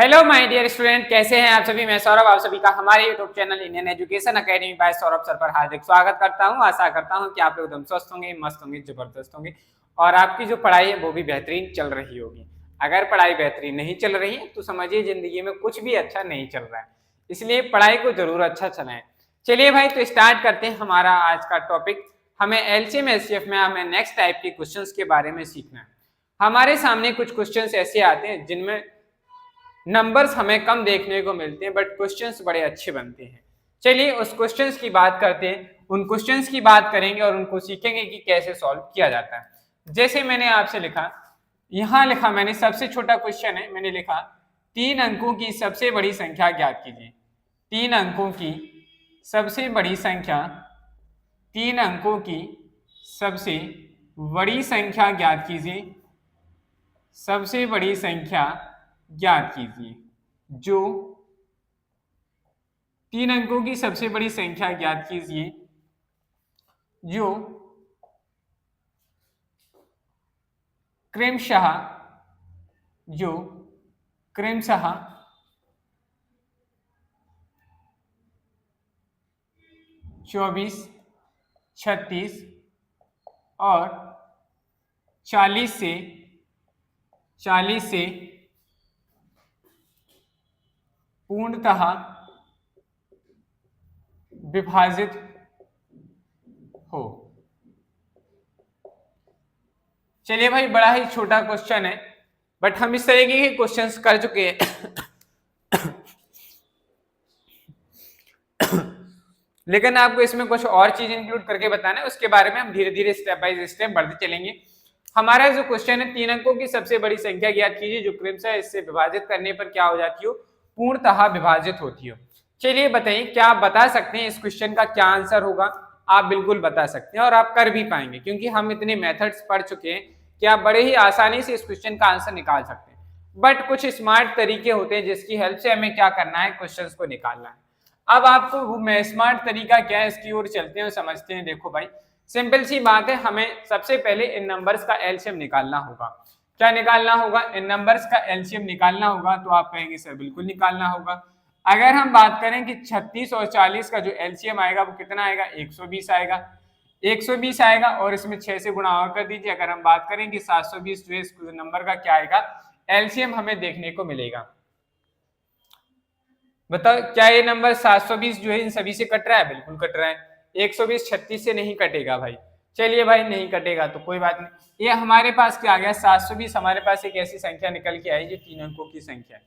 Hello my dear student, कैसे हैं आप सभी। मैं सौरभ आप सभी का हमारे YouTube channel Indian Education Academy by Saurabh sir पर हार्दिक स्वागत करता हूं। आशा करता हूं कि आप लोग एकदम स्वस्थ होंगे, मस्त होंगे, जबरदस्त होंगे और आपकी जो पढ़ाई है वो भी बेहतरीन चल रही होगी। अगर पढ़ाई बेहतरीन नहीं चल रही है तो समझिए जिंदगी में कुछ भी अच्छा नहीं चल रहा है, इसलिए पढ़ाई को जरूर अच्छा चलाएं। चलिए भाई, तो स्टार्ट करते हैं हमारा आज का टॉपिक। हमें एलसीएम एचसीएफ में हमें नेक्स्ट टाइप के क्वेश्चंस के बारे में सीखना है। हमारे सामने कुछ क्वेश्चंस ऐसे आते हैं जिनमें नंबर्स हमें कम देखने को मिलते हैं बट क्वेश्चंस बड़े अच्छे बनते हैं। चलिए उस क्वेश्चंस की बात करते हैं, उन क्वेश्चंस की बात करेंगे और उनको सीखेंगे कि कैसे सॉल्व किया जाता है। जैसे मैंने आपसे लिखा, यहां लिखा मैंने सबसे छोटा क्वेश्चन है, मैंने लिखा 3 अंकों की सबसे बड़ी संख्या ज्ञात कीजिए। 3 अंकों की सबसे बड़ी संख्या, 3 अंकों की सबसे बड़ी संख्या ज्ञात कीजिए। सबसे बड़ी संख्या ज्ञात कीजिए। जो 3 अंकों की सबसे बड़ी संख्या ज्ञात कीजिए जो क्रमशः 24, 36 और 40 से पूर्णतः विभाजित हो। चलिए भाई, बड़ा ही छोटा क्वेश्चन है बट हम इस तरीके के क्वेश्चंस कर चुके हैं लेकिन आपको इसमें कुछ और चीज इंक्लूड करके बताना है, उसके बारे में हम धीरे धीरे स्टेप बाय स्टेप बढ़ते चलेंगे। हमारा जो क्वेश्चन है, 3 अंकों की सबसे बड़ी संख्या ज्ञात कीजिए जो क्रमशः इससे विभाजित करने पर क्या हो जाती हो, पूर्णतः विभाजित होती हो। चलिए बताइए, क्या आप बता सकते हैं इस क्वेश्चन का क्या आंसर होगा। आप बिल्कुल बता सकते हैं और आप कर भी पाएंगे क्योंकि हम इतने मेथड्स पढ़ चुके हैं कि आप बड़े ही आसानी से इस क्वेश्चन का आंसर निकाल सकते हैं। बट कुछ स्मार्ट तरीके होते हैं जिसकी हेल्प से हमें क्या करना है, क्वेश्चंस को निकालना है। अब आपको वो स्मार्ट तरीका क्या है, इसकी ओर चलते हैं और समझते हैं। देखो भाई, सिंपल सी बात है, हमें सबसे पहले इन नंबर्स का एलसीएम निकालना होगा। क्या निकालना होगा? इन नंबर्स का एलसीएम निकालना होगा। तो आप कहेंगे सर बिल्कुल निकालना होगा। अगर हम बात करें कि 36 और 40 का जो एलसीएम आएगा वो कितना आएगा, 120 आएगा। 120 आएगा और इसमें 6 से गुणा और कर दीजिए। अगर हम बात करें कि 720 जो इस नंबर का क्या आएगा, एलसीएम हमें देखने को मिलेगा। बताओ, क्या ये नंबर 720 जो है इन सभी से कट रहा है? बिल्कुल कट रहा है। 120 36 से नहीं कटेगा भाई। चलिए भाई, नहीं कटेगा तो कोई बात नहीं। ये हमारे पास क्या आ गया, 720 हमारे पास एक ऐसी संख्या निकल के आई जो 3 अंकों की संख्या है।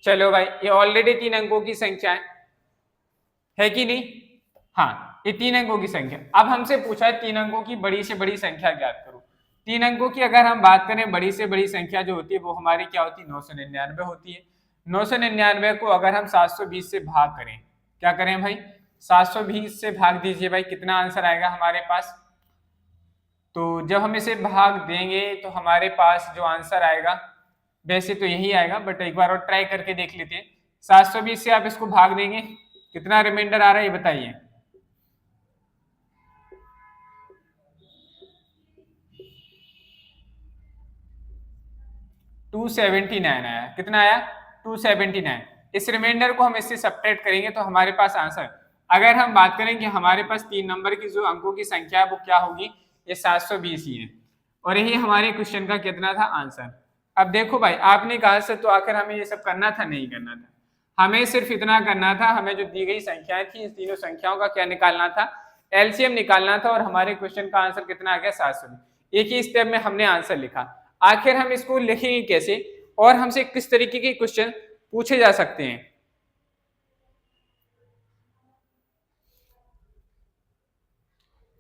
चलो भाई, ये ऑलरेडी 3 अंकों की संख्या है कि नहीं? हाँ, ये 3 अंकों की संख्या। अब हमसे पूछा है 3 अंकों की बड़ी से बड़ी संख्या ज्ञात करो। 3 अंकों की अगर हम बात करें, बड़ी से बड़ी संख्या जो होती है वो हमारी क्या होती है, 999 होती है। 999 को अगर हम 720 से भाग करें, क्या करें भाई, 720 से भाग दीजिए भाई, कितना आंसर आएगा हमारे पास। तो जब हम इसे भाग देंगे तो हमारे पास जो आंसर आएगा, वैसे तो यही आएगा बट एक बार और ट्राई करके देख लेते हैं। 720 से आप इसको भाग देंगे, कितना रिमाइंडर आ रहा है ये बताइए। टू 279 आया। कितना आया? 279। इस रिमाइंडर को हम इससे सब्ट्रैक्ट करेंगे तो हमारे पास आंसर, अगर हम बात करें कि हमारे पास 3 नंबर की जो अंकों की संख्या है वो क्या होगी, ये 720 ही है और यही हमारे क्वेश्चन का कितना था आंसर। अब देखो भाई, आपने कहा सर तो आखिर हमें ये सब करना था? नहीं करना था, हमें सिर्फ इतना करना था, हमें जो दी गई संख्याएं थी इन तीनों संख्याओं का क्या निकालना था, एलसीएम निकालना था और हमारे क्वेश्चन का आंसर कितना आ गया, 720। एक ही स्टेप में हमने आंसर लिखा। आखिर हम इसको लिखेंगे कैसे और हमसे किस तरीके के क्वेश्चन पूछे जा सकते हैं?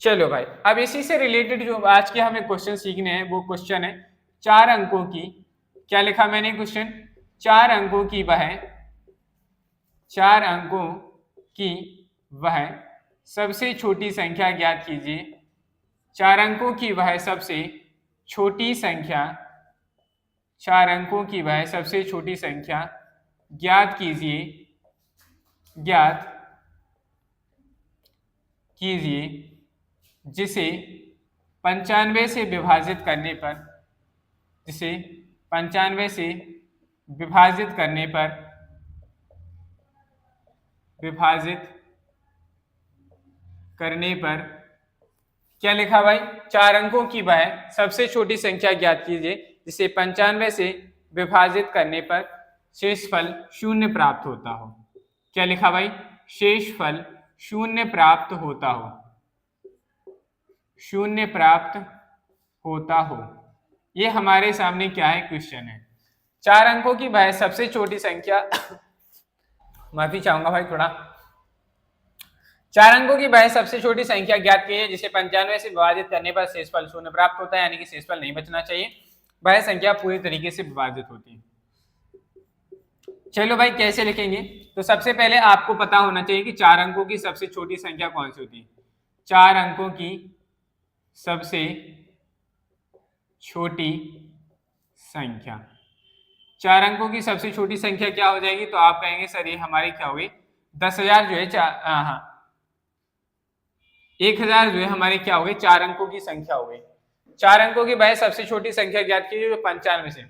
चलो भाई, अब इसी से रिलेटेड जो आज के हमें क्वेश्चन सीखने हैं वो क्वेश्चन है 4 अंकों की, क्या लिखा मैंने क्वेश्चन, 4 अंकों की वह 4 अंकों की वह सबसे छोटी संख्या ज्ञात कीजिए। 4 अंकों की वह सबसे छोटी संख्या, 4 अंकों की वह सबसे छोटी संख्या ज्ञात कीजिए, ज्ञात कीजिए जिसे 95 से विभाजित करने पर, जिसे 95 से विभाजित करने पर, विभाजित करने पर क्या लिखा भाई, 4 अंकों की वह सबसे छोटी संख्या ज्ञात कीजिए जिसे 95 से विभाजित करने पर शेषफल 0 प्राप्त होता हो। क्या लिखा भाई, शेषफल 0 प्राप्त होता हो, 0 प्राप्त होता हो। ये हमारे सामने क्या है, क्वेश्चन है। 4 अंकों की वह सबसे छोटी संख्या माफी चाहूंगा भाई थोड़ा। 4 अंकों की वह सबसे छोटी संख्या ज्ञात कीजिए जिसे 95 से विभाजित करने पर शेषफल 0 प्राप्त होता है, यानी कि शेषफल नहीं बचना चाहिए, वह संख्या पूरी तरीके से विभाजित होती है। चलो भाई कैसे लिखेंगे, तो सबसे पहले आपको पता होना चाहिए कि 4 अंकों की सबसे छोटी संख्या कौन सी होती है। 4 अंकों की सबसे छोटी संख्या, 4 अंकों की सबसे छोटी संख्या क्या हो जाएगी, तो आप कहेंगे सर ये हमारी क्या हुई, 10,000 जो है 1000 जो है हमारे क्या हो गई, 4 अंकों की संख्या हो गई। 4 अंकों की भाई सबसे छोटी संख्या ज्ञात कीजिए 95 से।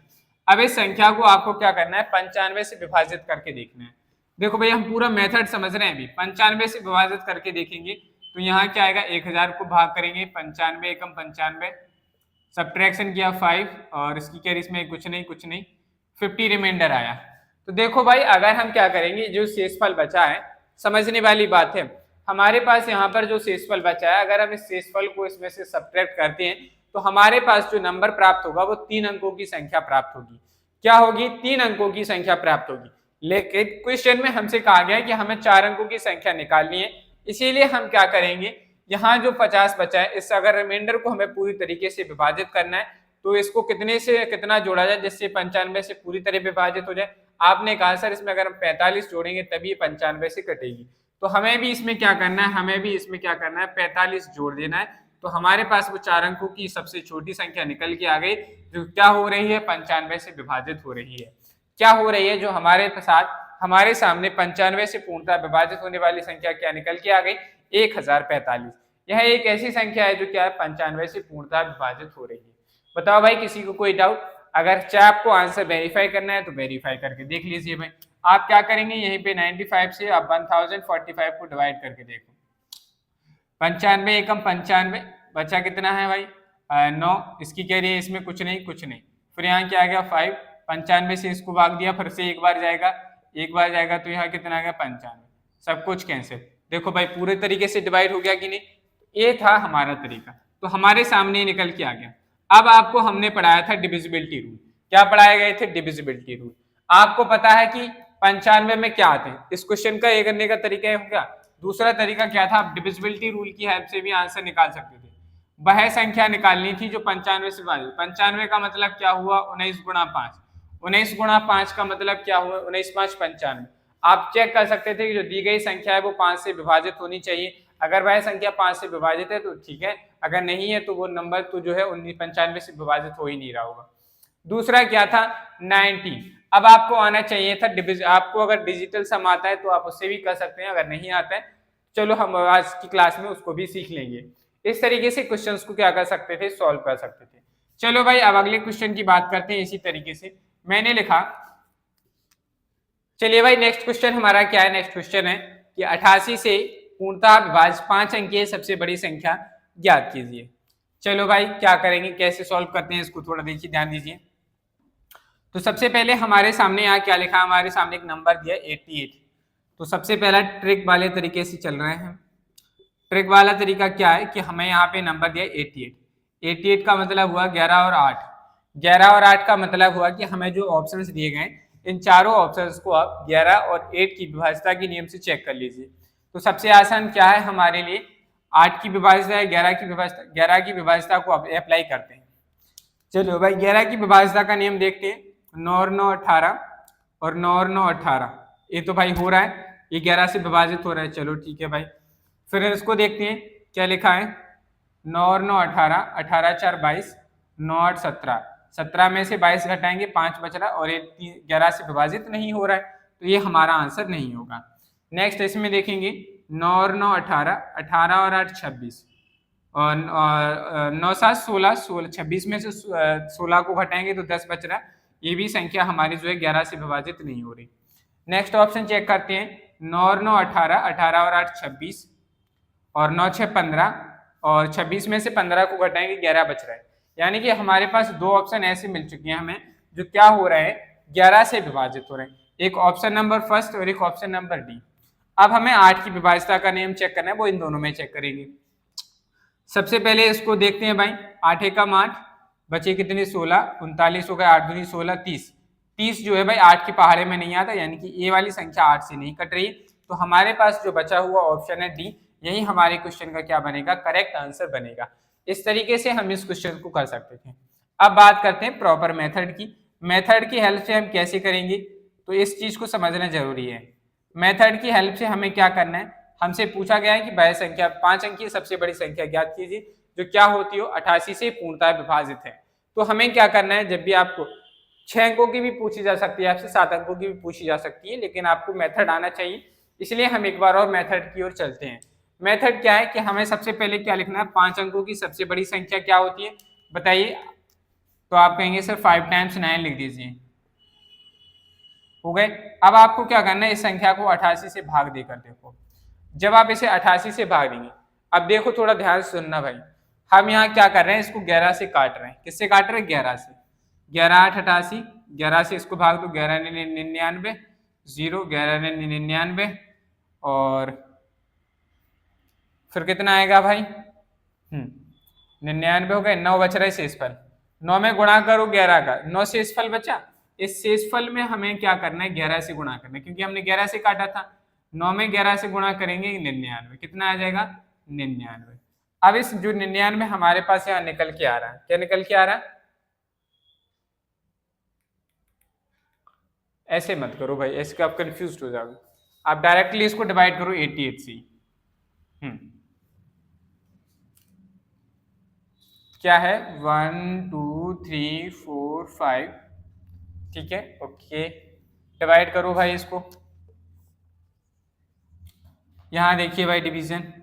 अब इस संख्या को आपको क्या करना है, 95 से विभाजित करके देखना है। देखो भाई हम पूरा मेथड समझ रहे हैं, अभी 95 से विभाजित करके देखेंगे तो यहाँ क्या आएगा, 1000 को भाग करेंगे 95 एकम 95, सब्ट्रैक्शन किया 5 और इसकी क्या इसमें कुछ नहीं 50 रिमाइंडर आया। तो देखो भाई अगर हम क्या करेंगे, जो शेषफल बचा है, समझने वाली बात है, हमारे पास यहाँ पर जो शेषफल बचा है, अगर हम इस शेषफल को इसमें से सब्ट्रैक्ट करते हैं तो हमारे पास जो नंबर प्राप्त होगा वो 3 अंकों की संख्या प्राप्त होगी। क्या होगी, 3 अंकों की संख्या प्राप्त होगी। लेकिन क्वेश्चन में हमसे कहा गया है कि हमें 4 अंकों की संख्या निकालनी है, इसीलिए हम क्या करेंगे, यहाँ जो 50 बचा है इस अगर रिमाइंडर को हमें पूरी तरीके से विभाजित करना है तो इसको कितने से कितना जोड़ा जाए जिससे 95 से पूरी तरह विभाजित हो जाए। आपने कहा सर इसमें अगर हम 45 जोड़ेंगे तभी 95 से कटेगी, तो हमें भी इसमें क्या करना है, हमें भी इसमें क्या करना है, 45 जोड़ देना है। तो हमारे पास वो 4 अंकों की सबसे छोटी संख्या निकल के आ गई, जो क्या हो रही है, 95 से विभाजित हो रही है। क्या हो रही है, जो हमारे साथ हमारे सामने 95 से पूर्णतः विभाजित होने वाली संख्या क्या निकल के आ गई, 1045। यह एक ऐसी संख्या है जो क्या है, 95 से पूर्णतः विभाजित हो रही है। बताओ भाई किसी को कोई डाउट, अगर चाहे आपको आंसर वेरीफाई करना है तो वेरीफाई करके देख लीजिए भाई। आप क्या करेंगे, यहीं पे 95 से आप 1045 को डिवाइड करके देखो, 95 एकम 95, बचा कितना है भाई, 9, इसकी कह रही है इसमें कुछ नहीं, फिर यहाँ क्या आ गया 5, 95 से इसको भाग दिया, फिर से एक बार जाएगा तो यहाँ कितना आ गया 95, सब कुछ कैंसिल। देखो भाई पूरे तरीके से डिवाइड हो गया कि नहीं, ये था हमारा तरीका, तो हमारे सामने निकल के आ गया। अब आपको हमने पढ़ाया था डिविजिबिलिटी रूल, क्या पढ़ाए गए थे, डिविजिबिलिटी रूल। आपको पता है कि 95 में क्या आते हैं, इस क्वेश्चन का ये करने का तरीका हो गया। दूसरा तरीका क्या था, आप डिविजिबिलिटी रूल की हेल्प से भी आंसर निकाल सकते थे। वह संख्या निकालनी थी जो 95 से विभाजित, 95 का मतलब क्या हुआ, 19 गुणा 5, 19 गुणा 5 का मतलब क्या हुआ, 19 5 95। आप चेक कर सकते थे कि जो दी गई संख्या है वो 5 से विभाजित होनी चाहिए, अगर वह संख्या 5 से विभाजित है तो ठीक है, अगर नहीं है तो वो नंबर तो जो है 95 से विभाजित हो ही नहीं रहा होगा। दूसरा क्या था, 90। अब आपको आना चाहिए था आपको अगर डिजिटल सम आता है तो आप उससे भी कर सकते हैं, अगर नहीं आता है चलो हम आज की क्लास में उसको भी सीख लेंगे। इस तरीके से क्वेश्चंस को क्या कर सकते थे, सॉल्व कर सकते थे। चलो भाई अब अगले क्वेश्चन की बात करते हैं। इसी तरीके से मैंने लिखा, चलिए भाई नेक्स्ट क्वेश्चन हमारा क्या है, नेक्स्ट क्वेश्चन है कि 88 से पूर्णतः विभाज्य 5 अंकीय सबसे बड़ी संख्या ज्ञात कीजिए। चलो भाई क्या करेंगे, कैसे सॉल्व करते हैं इसको थोड़ा देखिए, ध्यान दीजिए। तो सबसे पहले हमारे सामने यहाँ क्या लिखा, हमारे सामने एक नंबर दिया 88। तो सबसे पहला ट्रिक वाले तरीके से चल रहे हैं। ट्रिक वाला तरीका क्या है कि हमें यहाँ पे नंबर दिया 88, 88 का मतलब हुआ 11 और 8, 11 और 8 का मतलब हुआ कि हमें जो ऑप्शंस दिए गए इन चारों ऑप्शंस को आप 11 और 8 की विभाज्यता के नियम से चेक कर लीजिए। तो सबसे आसान क्या है हमारे लिए, 8 की विभाज्यता है, 11 की विभाज्यता को आप अप्लाई करते हैं। चलो भाई 11 की विभाज्यता का नियम देखते हैं, 9 और 9 18 और 9 और 9 18, ये तो भाई हो रहा है, ये 11 से विभाजित हो रहा है, चलो ठीक है भाई। फिर इसको देखते हैं क्या लिखा है, 9 और 9 18, 18 4 22, 9 8 17, 17 में से 22 घटाएंगे 5 बच रहा और ये 11 से विभाजित नहीं हो रहा है, तो ये हमारा आंसर नहीं होगा। नेक्स्ट इसमें देखेंगे 9 और 9 18, 18 और 8 26 और 9 7 16, 26 में से 16 को घटाएंगे तो 10 बच रहा है, ये भी संख्या हमारी जो है 11 से विभाजित नहीं हो रही। नेक्स्ट ऑप्शन चेक करते हैं। 9 और 9 18, 18 और 8 26, और 9 6 15, और 26 में से 15 को घटाएंगे 11 बच रहा है। यानी कि हमारे पास दो ऑप्शन ऐसे मिल चुके हैं हमें जो क्या हो रहे हैं, 11 से विभाजित हो रहे हैं। एक ऑप्शन नंबर फर्स्ट और एक ऑप्शन नंबर डी। अब हमें 8 की विभाज्यता का नियम चेक करना है, वो इन दोनों में चेक करेंगे। सबसे पहले इसको देखते हैं भाई। 8 एकम 8, बचे कितने 16, 39 हो गए, 8 दूनी 16, 30। 30 जो है भाई 8 के पहाड़े में नहीं आता, यानी कि ये वाली संख्या 8 से नहीं कट रही। तो हमारे पास जो बचा हुआ ऑप्शन है डी, यही हमारे क्वेश्चन का क्या बनेगा, करेक्ट आंसर बनेगा। इस तरीके से हम इस क्वेश्चन को कर सकते थे। अब बात करते हैं प्रॉपर मेथड की। मेथड की हेल्प से हम कैसे करेंगे, तो इस चीज को समझना जरूरी है। मेथड की हेल्प से हमें क्या करना है, हमसे पूछा गया है कि बाह्य संख्या 5 अंकीय सबसे बड़ी संख्या ज्ञात कीजिए जो क्या होती हो 88 से पूर्णतः विभाजित है। तो हमें क्या करना है, जब भी आपको 6 अंकों की भी पूछी जा सकती है, आपसे 7 अंकों की भी पूछी जा सकती है, लेकिन आपको मेथड आना चाहिए। इसलिए हम एक बार और मेथड की ओर चलते हैं। मेथड क्या है कि हमें सबसे पहले क्या लिखना है, 5 अंकों की सबसे बड़ी संख्या क्या होती है बताइए। तो आप कहेंगे सर 5 टाइम्स 9 लिख दीजिए, हो गए। अब आपको क्या करना है, इस संख्या को 88 से भाग देकर देखो। जब आप इसे 88 से भाग देंगे, अब देखो थोड़ा ध्यान से सुनना भाई, हम यहाँ क्या कर रहे हैं, इसको 11 से काट रहे हैं। किससे काट रहे हैं, 11 से। 11 8 88, 11 से इसको भाग दो, 11 99, 0 11 99, और फिर कितना आएगा भाई, 99 हो गए। 9 बच रहे शेषफल, 9 में गुणा करो 11 का, 9 शेषफल बचा। इस शेषफल में हमें क्या करना है, 11 से गुणा करना है, क्योंकि हमने 11 से काटा था। 9 में 11 से गुणा करेंगे 99, कितना आ जाएगा 99। अब इस जो 99 हमारे पास यहाँ निकल के आ रहा है, क्या निकल के आ रहा है, ऐसे मत करो भाई, ऐसे आप कंफ्यूज हो जाओगे। आप डायरेक्टली इसको डिवाइड करो 88 से। क्या है 1 2 3 4 5, ठीक है, ओके। डिवाइड करो भाई इसको। यहां देखिए भाई डिवीजन,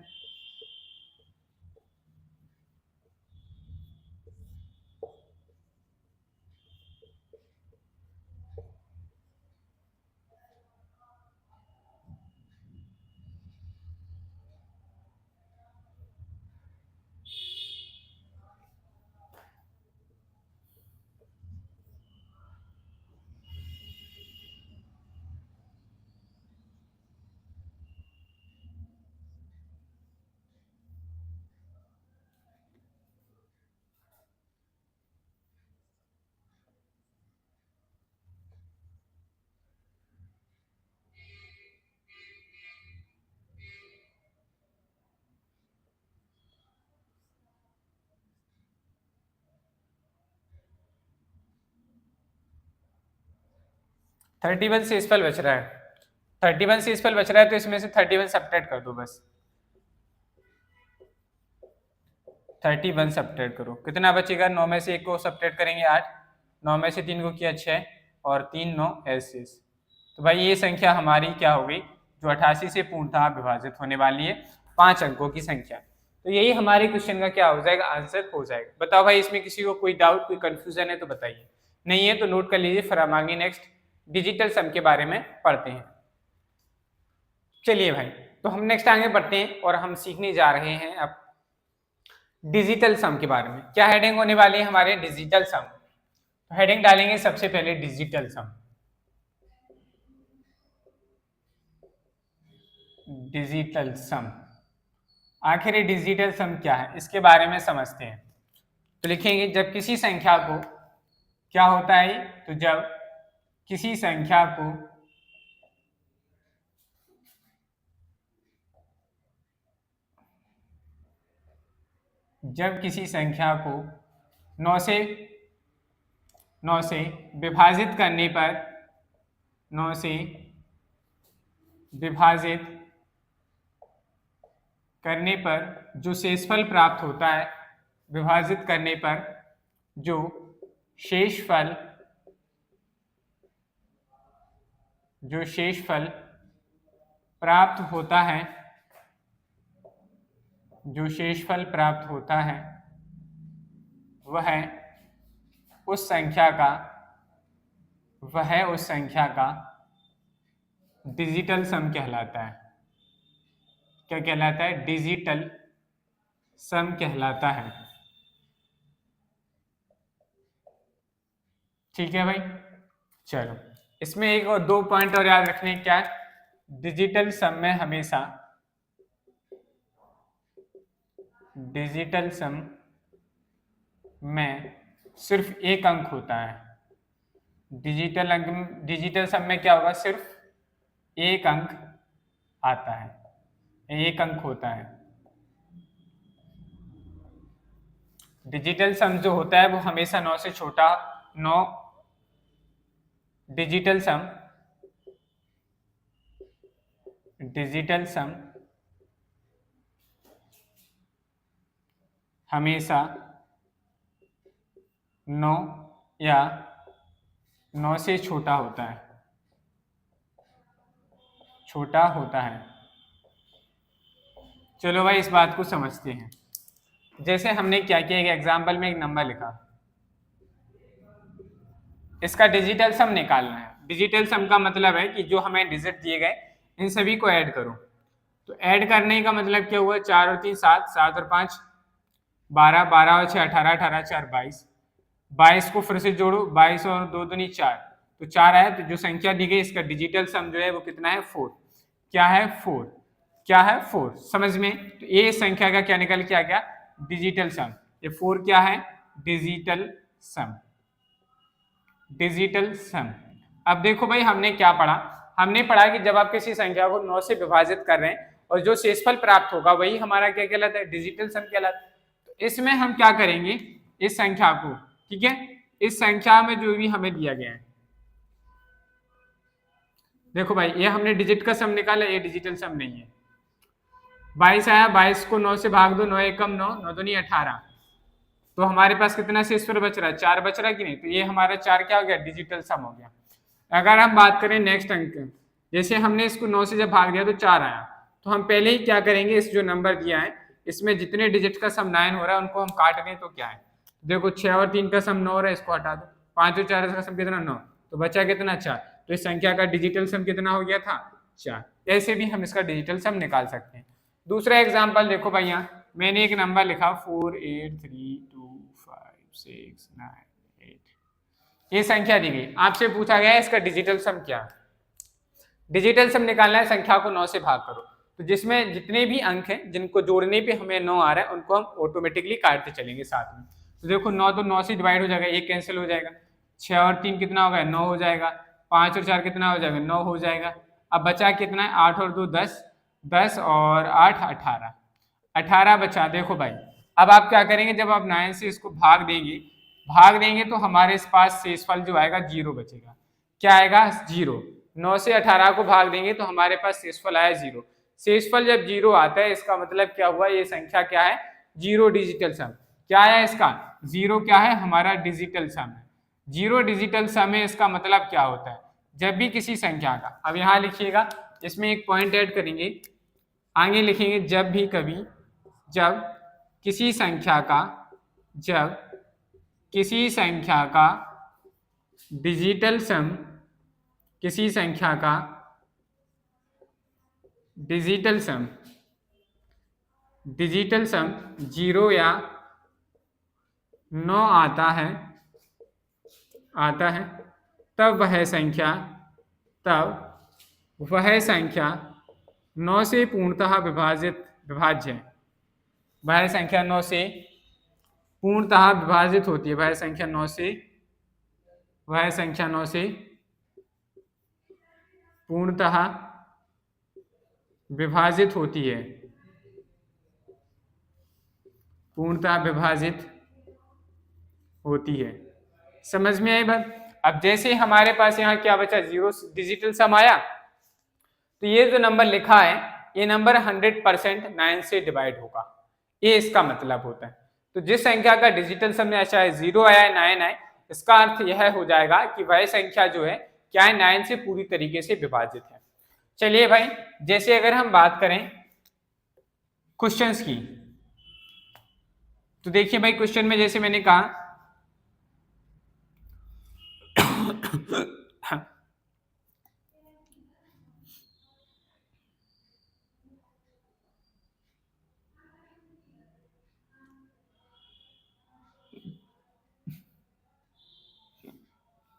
थर्टी वन शेषफल बच रहा है। 31 शेषफल बच रहा है, तो इसमें से 31 सब्ट्रैक्ट कर दो बस। 31 सब्ट्रैक्ट करो, कितना बचेगा, 9 में से 1 को सब्ट्रैक्ट करेंगे 8, 9 में से 3 को किया 6, और 3 9 ऐसे। तो भाई ये संख्या हमारी क्या हो गई, जो 88 से पूर्णतः विभाजित होने वाली है, 5 अंकों की संख्या। तो यही हमारे क्वेश्चन का क्या हो जाएगा, आंसर हो जाएगा। बताओ भाई इसमें किसी को कोई डाउट, कोई कंफ्यूजन है तो बताइए, नहीं है तो नोट कर लीजिए, फिर हम आगे नेक्स्ट डिजिटल सम के बारे में पढ़ते हैं। चलिए भाई, तो हम नेक्स्ट आगे बढ़ते हैं और हम सीखने जा रहे हैं अब डिजिटल सम के बारे में। क्या हेडिंग होने वाली है हमारे, डिजिटल सम। तो हेडिंग डालेंगे सबसे पहले डिजिटल सम। डिजिटल सम, आखिर ये डिजिटल सम क्या है, इसके बारे में समझते हैं। तो लिखेंगे जब किसी संख्या को, क्या होता है, तो जब किसी संख्या को जब किसी संख्या को 9 से विभाजित करने पर, 9 से विभाजित करने पर जो शेषफल प्राप्त होता है, विभाजित करने पर जो शेषफल प्राप्त होता है, जो शेषफल प्राप्त होता है वह उस संख्या का वह उस संख्या का डिजिटल सम कहलाता है। क्या कहलाता है? डिजिटल सम कहलाता है। ठीक है भाई, चलो इसमें एक और दो पॉइंट और याद रखने क्या है, डिजिटल सम में हमेशा डिजिटल सम में सिर्फ एक अंक होता है। डिजिटल सम में क्या होगा? सिर्फ एक अंक आता है, एक अंक होता है। डिजिटल सम जो होता है वो हमेशा 9 से छोटा, 9 डिजिटल सम हमेशा 9 या 9 से छोटा होता है, छोटा होता है। चलो भाई इस बात को समझते हैं। जैसे हमने क्या किया, एक एग्जाम्पल में एक नंबर लिखा, इसका डिजिटल सम निकालना है। डिजिटल सम का मतलब है कि जो हमें डिजिट दिए गए इन सभी को ऐड करो। तो ऐड करने का मतलब क्या हुआ? 4 और 3 7, 7 और 5 12, 12 और 6 18, 18 4 22, 22 को फिर से जोड़ो, 22 और 2 दूनी 4, तो 4 आया। तो जो संख्या दी गई इसका डिजिटल सम जो है वो कितना है? 4। क्या है? 4। क्या है? 4। समझ में? तो ये संख्या का क्या निकल के आ गया? डिजिटल सम। ये 4 क्या है? डिजिटल सम। डिजिटल सम। अब देखो भाई हमने क्या पढ़ा, हमने पढ़ा कि जब आप किसी संख्या को 9 से विभाजित कर रहे हैं और जो शेषफल प्राप्त होगा वही हमारा क्या कहलाता है? डिजिटल सम कहलाता है। तो इसमें हम क्या करेंगे, इस संख्या को, ठीक है, इस संख्या में जो भी हमें दिया गया है, देखो भाई ये हमने डिजिट का सम निकाला, ये डिजिटल सम नहीं है। 22 आया, 22 को 9 से भाग दो, 9 एकम 9, 9 दूनी 18, तो हमारे पास कितना शेषफल बच रहा है? 4 बच रहा है कि नहीं? तो ये हमारा 4 क्या हो गया? डिजिटल सम हो गया। अगर हम बात करें नेक्स्ट अंक, जैसे हमने इसको 9 से जब भाग दिया तो 4 आया, तो हम पहले ही क्या करेंगे, इस जो नंबर दिया है इसमें जितने डिजिट का सम 9 हो रहा है उनको हम काट दें तो क्या है? देखो 6 और 3 का सम 9 हो रहा है, इसको हटा दो। 5 और 4 का सम कितना? 9, तो बचा कितना? 4। तो इस संख्या का डिजिटल सम कितना हो गया था? 4। ऐसे भी हम इसका डिजिटल सम निकाल सकते हैं। दूसरा एग्जाम्पल देखो भाई, यहाँ मैंने एक नंबर लिखा 48325698। ये संख्या दी गई, आपसे पूछा गया है इसका डिजिटल सम क्या है? डिजिटल सम निकालना है, संख्या को 9 से भाग करो, तो जिसमें जितने भी अंक हैं जिनको जोड़ने पे हमें 9 आ रहा है उनको हम ऑटोमेटिकली काटते चलेंगे साथ में। तो देखो 9 तो 9 से डिवाइड हो जाएगा, एक कैंसिल हो जाएगा, 6 और 3 कितना होगा? 9 हो जाएगा, 5 और 4 कितना हो जाएगा? 9 हो जाएगा। अब बचा कितना है? 8 और 2 10, 10 और 8 18, 18 बचा। देखो भाई अब आप क्या करेंगे, जब आप 9 से इसको भाग देंगे तो हमारे पास शेषफल जो आएगा 0 बचेगा। क्या आएगा? 0। 9 से 18 को भाग देंगे तो हमारे पास शेषफल आया 0। शेषफल जब 0 आता है इसका मतलब क्या हुआ? ये संख्या क्या है? 0 डिजिटल सम। क्या आया इसका? 0 क्या है? हमारा डिजिटल सम है। 0 डिजिटल सम है, इसका मतलब क्या होता है? जब भी किसी संख्या का, अब यहाँ लिखिएगा, इसमें एक पॉइंट ऐड करेंगे, आगे लिखेंगे, जब किसी संख्या का डिजिटल सम, किसी संख्या का डिजिटल सम 0 या 9 आता है, तब वह संख्या 9 से पूर्णतः विभाज्य है। वह संख्या 9 से पूर्णतः विभाजित होती है। वह संख्या 9 से पूर्णतः विभाजित होती है। पूर्णतः विभाजित होती है। समझ में आई बात? अब जैसे हमारे पास यहाँ क्या बचा? 0 डिजिटल सम आया, तो ये जो नंबर लिखा है ये नंबर 100% 9 से डिवाइड होगा, ये इसका मतलब होता है। तो जिस संख्या का डिजिटल सम में चाहे 0 आया है 9 आए, इसका अर्थ यह हो जाएगा कि वह संख्या जो है क्या है? 9 से पूरी तरीके से विभाजित है। चलिए भाई, जैसे अगर हम बात करें क्वेश्चंस की, तो देखिए भाई क्वेश्चन में जैसे मैंने कहा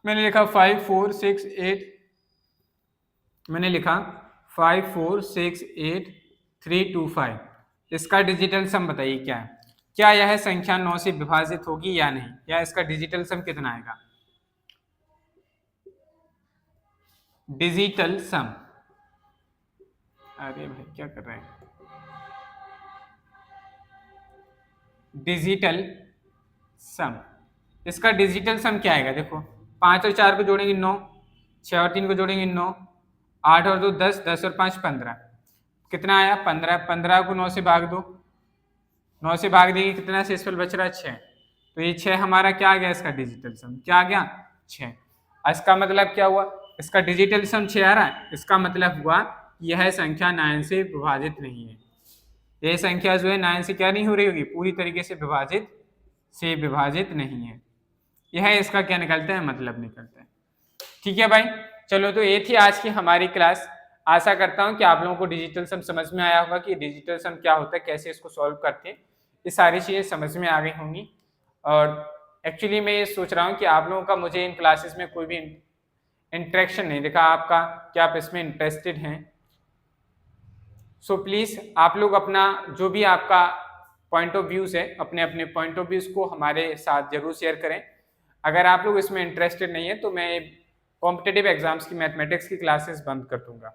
मैंने लिखा 5 4 6 8, मैंने लिखा 5 4 6 8 3 2 5। इसका डिजिटल सम बताइए क्या है। क्या यह संख्या 9 से विभाजित होगी या नहीं, या इसका डिजिटल सम कितना आएगा। डिजिटल सम, अरे भाई क्या कर रहे हैं। डिजिटल सम, इसका डिजिटल सम क्या आएगा। देखो 5 और 4 को जोड़ेंगे 9, 6 और 3 को जोड़ेंगे 9, 8 और 2 10, 10 और 5 15, कितना आया 15। 15 को 9 से भाग दो, 9 से भाग देंगे कितना शेषफल बच रहा है 6। तो ये 6 हमारा क्या आ गया, इसका डिजिटल सम क्या आ गया 6। इसका मतलब क्या हुआ, इसका डिजिटल सम 6 आ रहा है। इसका मतलब हुआ यह संख्या 9 से विभाजित नहीं है। यह संख्या जो है 9 से क्या नहीं हो रही होगी, पूरी तरीके से विभाजित नहीं है। यह इसका क्या निकलता है, मतलब निकलता है। ठीक है भाई, चलो तो ये थी आज की हमारी क्लास। आशा करता हूँ कि आप लोगों को डिजिटल सम समझ में आया होगा कि डिजिटल सम क्या होता है, कैसे इसको सॉल्व करते हैं, ये सारी चीज़ें समझ में आ गई होंगी। और एक्चुअली मैं ये सोच रहा हूँ कि आप लोगों का मुझे इन क्लासेस में कोई भी इंटरेक्शन नहीं दिखा आपका, कि आप इसमें इंटरेस्टेड हैं। सो प्लीज़ आप लोग अपना जो भी आपका पॉइंट ऑफ व्यूज़ है, अपने अपने पॉइंट ऑफ व्यूज़ को हमारे साथ जरूर शेयर करें। अगर आप लोग इसमें इंटरेस्टेड नहीं है तो मैं कॉम्पिटिटिव एग्जाम्स की मैथमेटिक्स की क्लासेस बंद कर दूंगा।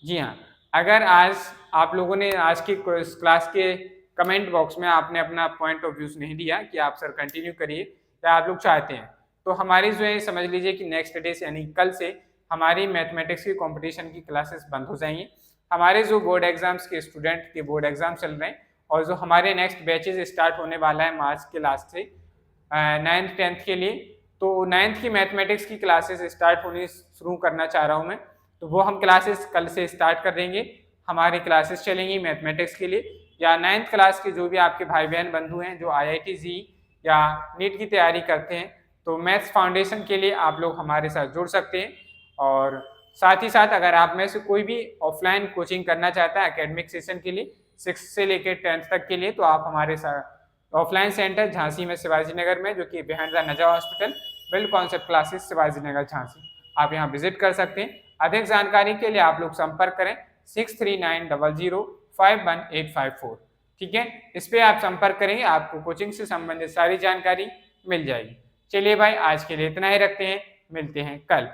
जी हाँ, अगर आज आप लोगों ने आज की क्लास के कमेंट बॉक्स में आपने अपना पॉइंट ऑफ व्यूज़ नहीं दिया कि आप सर कंटिन्यू करिए या आप लोग चाहते हैं, तो हमारी जो है समझ लीजिए कि नेक्स्ट डे से यानी कल से हमारी मैथमेटिक्स की कंपटीशन की क्लासेस बंद हो जाएंगी। हमारे जो बोर्ड एग्जाम्स के स्टूडेंट के बोर्ड एग्जाम चल रहे हैं और जो हमारे नेक्स्ट बैचेज स्टार्ट होने वाला है मार्च के लास्ट से 9th 10th के लिए, तो 9th की मैथमेटिक्स की क्लासेस स्टार्ट होनी शुरू करना चाह रहा हूँ मैं। तो वो हम क्लासेस कल से स्टार्ट कर देंगे। हमारी क्लासेस चलेंगी मैथमेटिक्स के लिए, या 9th क्लास के जो भी आपके भाई बहन बंधु हैं जो IIT जी या नीट की तैयारी करते हैं, तो मैथ्स फाउंडेशन के लिए आप लोग हमारे साथ जुड़ सकते हैं। और साथ ही साथ अगर आप में से कोई भी ऑफलाइन कोचिंग करना चाहता है एकेडमिक सेशन के लिए 6 से लेकर 10th तक के लिए, तो आप हमारे साथ ऑफलाइन सेंटर झांसी में शिवाजी नगर में, जो कि बिहाइंड द नजा hospital, build concept classes Shivaji Nagar Jhansi, आप यहाँ विजिट कर सकते हैं। अधिक जानकारी के लिए आप लोग संपर्क करें 6390051854। ठीक है, इस पे आप संपर्क करेंगे, आपको कोचिंग से संबंधित सारी जानकारी मिल जाएगी। चलिए भाई, आज के लिए इतना ही रखते हैं, मिलते हैं कल।